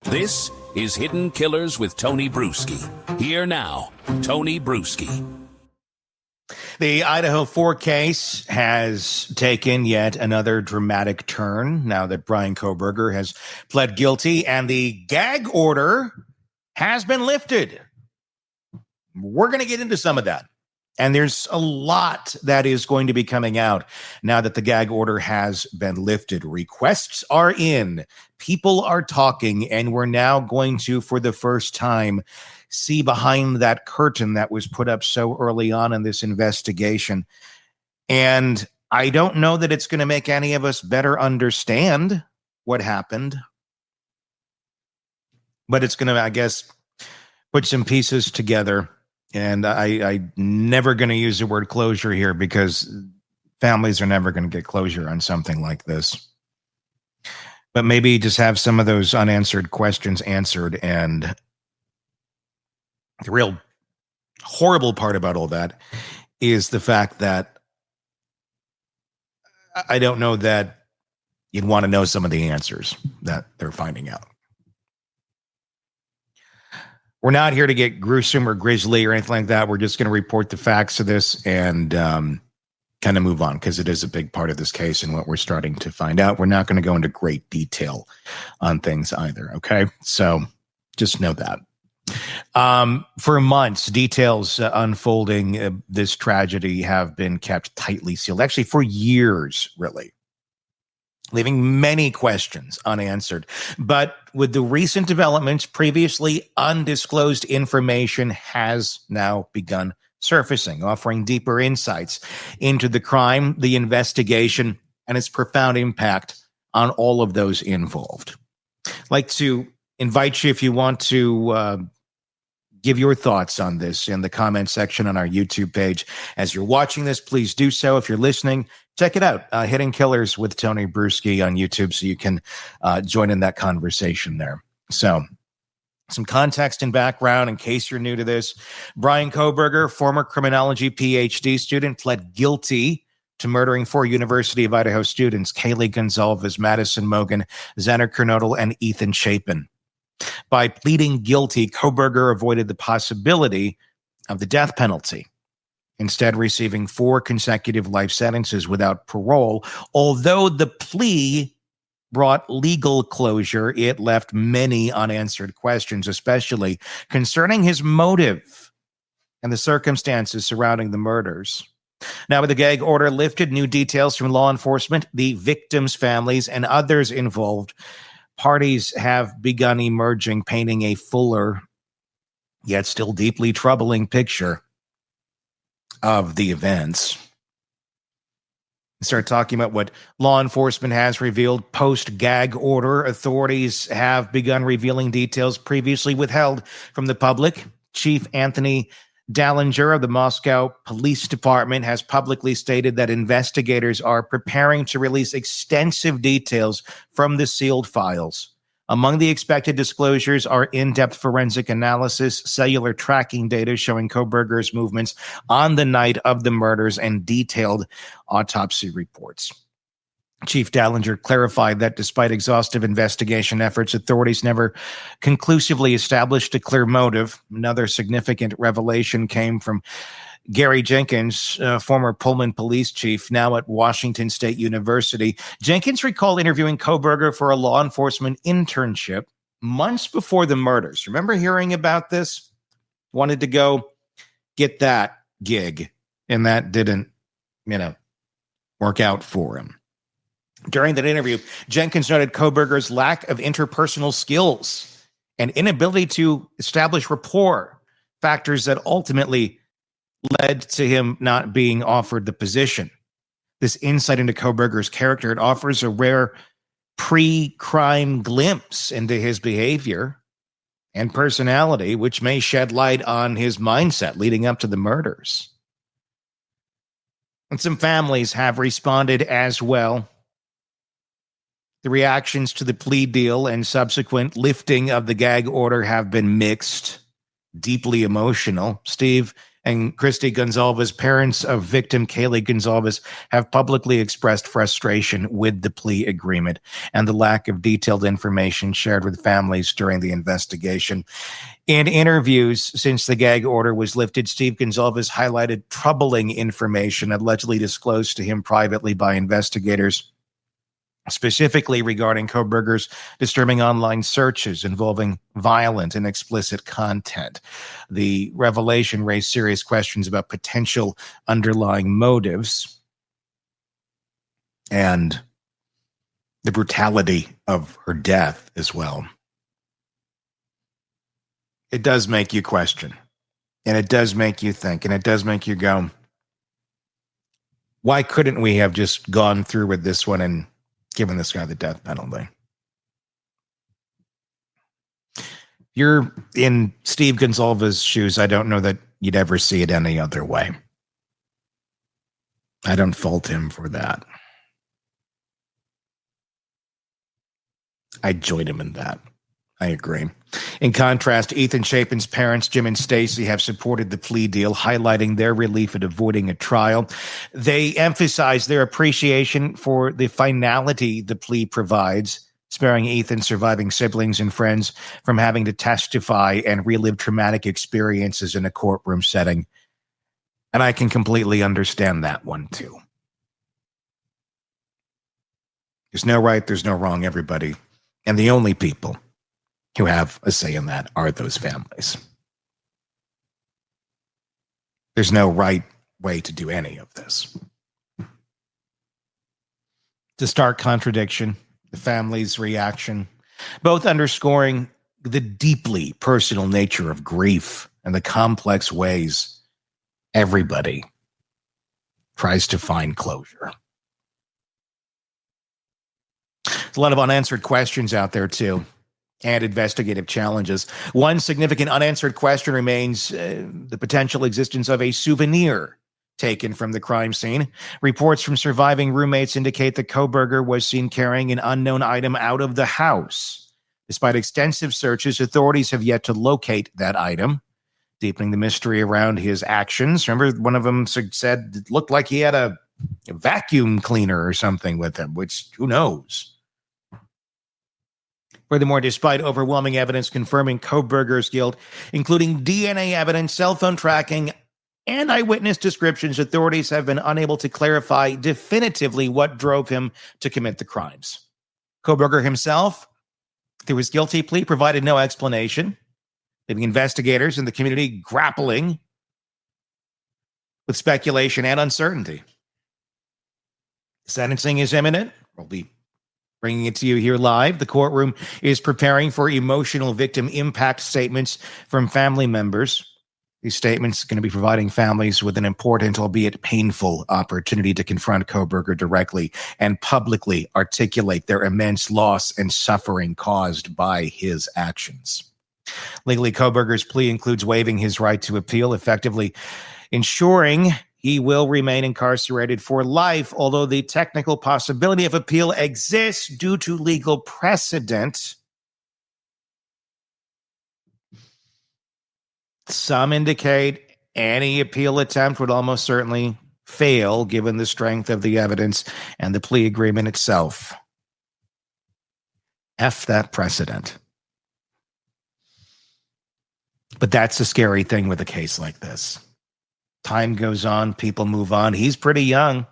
This is Hidden Killers with Tony Bruschi. Here now, Tony Bruschi. The Idaho 4 case has taken yet another dramatic turn now that Bryan Kohberger has pled guilty and the gag order has been lifted. We're going to get into some of that. And there's a lot that is going to be coming out now that the gag order has been lifted. Requests are in, people are talking, and we're now going to, for the first time, see behind that curtain that was put up so early on in this investigation. And I don't know that it's going to make any of us better understand what happened, but it's going to, I guess, put some pieces together. And I'm never going to use the word closure here because families are never going to get closure on something like this. But maybe just have some of those unanswered questions answered. And the real horrible part about all that is the fact that I don't know that you'd want to know some of the answers that they're finding out. We're not here to get gruesome or grisly or anything like that. We're just going to report the facts of this and kind of move on because it is a big part of this case and what we're starting to find out. We're not going to go into great detail on things either, okay? So just know that. For months, details unfolding this tragedy have been kept tightly sealed. Actually, for years, really. Leaving many questions unanswered. But with the recent developments, previously undisclosed information has now begun surfacing, offering deeper insights into the crime, the investigation, and its profound impact on all of those involved. I'd like to invite you, if you want to give your thoughts on this in the comment section on our YouTube page. As you're watching this, please do so. If you're listening, check it out, Hidden Killers with Tony Bruschi on YouTube, so you can join in that conversation there. So, some context and background in case you're new to this. Bryan Kohberger, former criminology PhD student, pled guilty to murdering 4 University of Idaho students, Kaylee Gonzalez, Madison Mogan, Xander Kernodle, and Ethan Chapin. By pleading guilty, Kohberger avoided the possibility of the death penalty, instead receiving 4 consecutive life sentences without parole. Although the plea brought legal closure, it left many unanswered questions, especially concerning his motive and the circumstances surrounding the murders. Now, with the gag order lifted, new details from law enforcement, the victims' families, and others involved, parties have begun emerging, painting a fuller, yet still deeply troubling picture of the events. Start talking about what law enforcement has revealed post-gag order. Authorities have begun revealing details previously withheld from the public. Chief Anthony Dallinger of the Moscow Police Department has publicly stated that investigators are preparing to release extensive details from the sealed files. Among the expected disclosures are in-depth forensic analysis, cellular tracking data showing Kohberger's movements on the night of the murders, and detailed autopsy reports. Chief Dallinger clarified that despite exhaustive investigation efforts, authorities never conclusively established a clear motive. Another significant revelation came from Gary Jenkins, former Pullman police chief, now at Washington State University. Jenkins recalled interviewing Kohberger for a law enforcement internship months before the murders. Remember hearing about this? Wanted to go get that gig, and that didn't, work out for him. During that interview, Jenkins noted Kohberger's lack of interpersonal skills and inability to establish rapport, factors that ultimately led to him not being offered the position. This insight into Kohberger's character, it offers a rare pre-crime glimpse into his behavior and personality, which may shed light on his mindset leading up to the murders. And some families have responded as well. The reactions to the plea deal and subsequent lifting of the gag order have been mixed, deeply emotional. Steve and Christy Gonzalez, parents of victim Kaylee Gonzalez, have publicly expressed frustration with the plea agreement and the lack of detailed information shared with families during the investigation. In interviews since the gag order was lifted, Steve Gonzalez highlighted troubling information allegedly disclosed to him privately by investigators, specifically regarding Kohberger's disturbing online searches involving violent and explicit content. The revelation raised serious questions about potential underlying motives and the brutality of her death as well. It does make you question, and it does make you think, and it does make you go, why couldn't we have just gone through with this one and given this guy the death penalty? You're in Steve Gonzalez's shoes. I don't know that you'd ever see it any other way. I don't fault him for that. I join him in that. I agree. In contrast, Ethan Chapin's parents, Jim and Stacy, have supported the plea deal, highlighting their relief at avoiding a trial. They emphasize their appreciation for the finality the plea provides, sparing Ethan's surviving siblings and friends from having to testify and relive traumatic experiences in a courtroom setting. And I can completely understand that one, too. There's no right, there's no wrong, everybody. And the only people who have a say in that are those families. There's no right way to do any of this. The stark contradiction, the family's reaction, both underscoring the deeply personal nature of grief and the complex ways everybody tries to find closure. There's a lot of unanswered questions out there, too, and investigative challenges. One significant unanswered question remains the potential existence of a souvenir taken from the crime scene. Reports from surviving roommates indicate that Kohberger was seen carrying an unknown item out of the house. Despite extensive searches, authorities have yet to locate that item, deepening the mystery around his actions. Remember, one of them said it looked like he had a vacuum cleaner or something with him, which who knows? Furthermore, despite overwhelming evidence confirming Kohberger's guilt, including DNA evidence, cell phone tracking, and eyewitness descriptions, authorities have been unable to clarify definitively what drove him to commit the crimes. Kohberger himself, through his guilty plea, provided no explanation, leaving investigators and the community grappling with speculation and uncertainty. Sentencing is imminent. We'll be bringing it to you here live. The courtroom is preparing for emotional victim impact statements from family members. These statements are going to be providing families with an important, albeit painful, opportunity to confront Kohberger directly and publicly articulate their immense loss and suffering caused by his actions. Legally, Kohberger's plea includes waiving his right to appeal, effectively ensuring he will remain incarcerated for life, although the technical possibility of appeal exists due to legal precedent. Some indicate any appeal attempt would almost certainly fail given the strength of the evidence and the plea agreement itself. F that precedent. But that's the scary thing with a case like this. Time goes on, people move on. He's pretty young.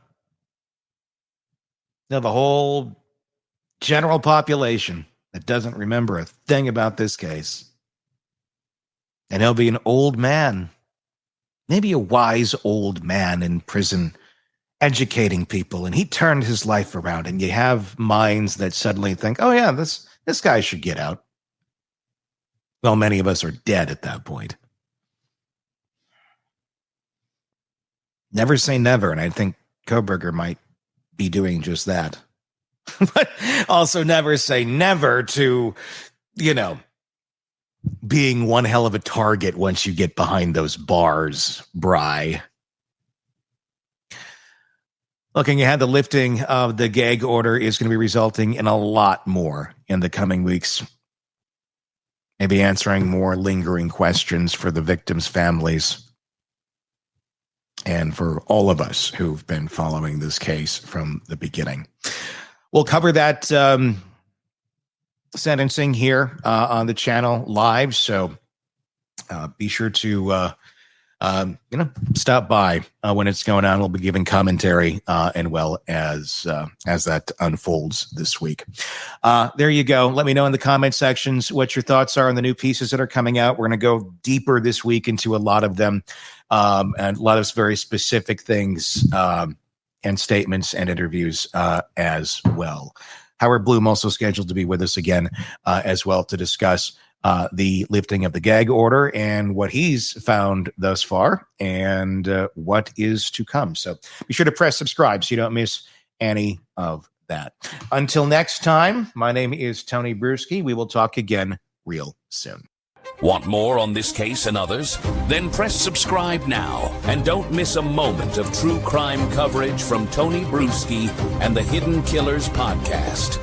Now, the whole general population that doesn't remember a thing about this case. And he'll be an old man, maybe a wise old man in prison, educating people. And he turned his life around. And you have minds that suddenly think, oh, yeah, this guy should get out. Well, many of us are dead at that point. Never say never, and I think Kohberger might be doing just that. But also never say never to, being one hell of a target once you get behind those bars, Bry. Looking ahead, the lifting of the gag order is going to be resulting in a lot more in the coming weeks. Maybe answering more lingering questions for the victims' families. and for all of us who've been following this case from the beginning. We'll cover that sentencing here on the channel live, so be sure to stop by when it's going on. We'll be giving commentary and well as that unfolds this week. There you go. Let me know in the comment sections what your thoughts are on the new pieces that are coming out. We're going to go deeper this week into a lot of them, and a lot of very specific things and statements and interviews as well. Howard Bloom also scheduled to be with us again as well to discuss the lifting of the gag order and what he's found thus far and what is to come. So be sure to press subscribe so you don't miss any of that. Until next time, my name is Tony Bruschi. We will talk again real soon. Want more on this case and others? Then press subscribe now and don't miss a moment of true crime coverage from Tony Bruschi and the Hidden Killers podcast.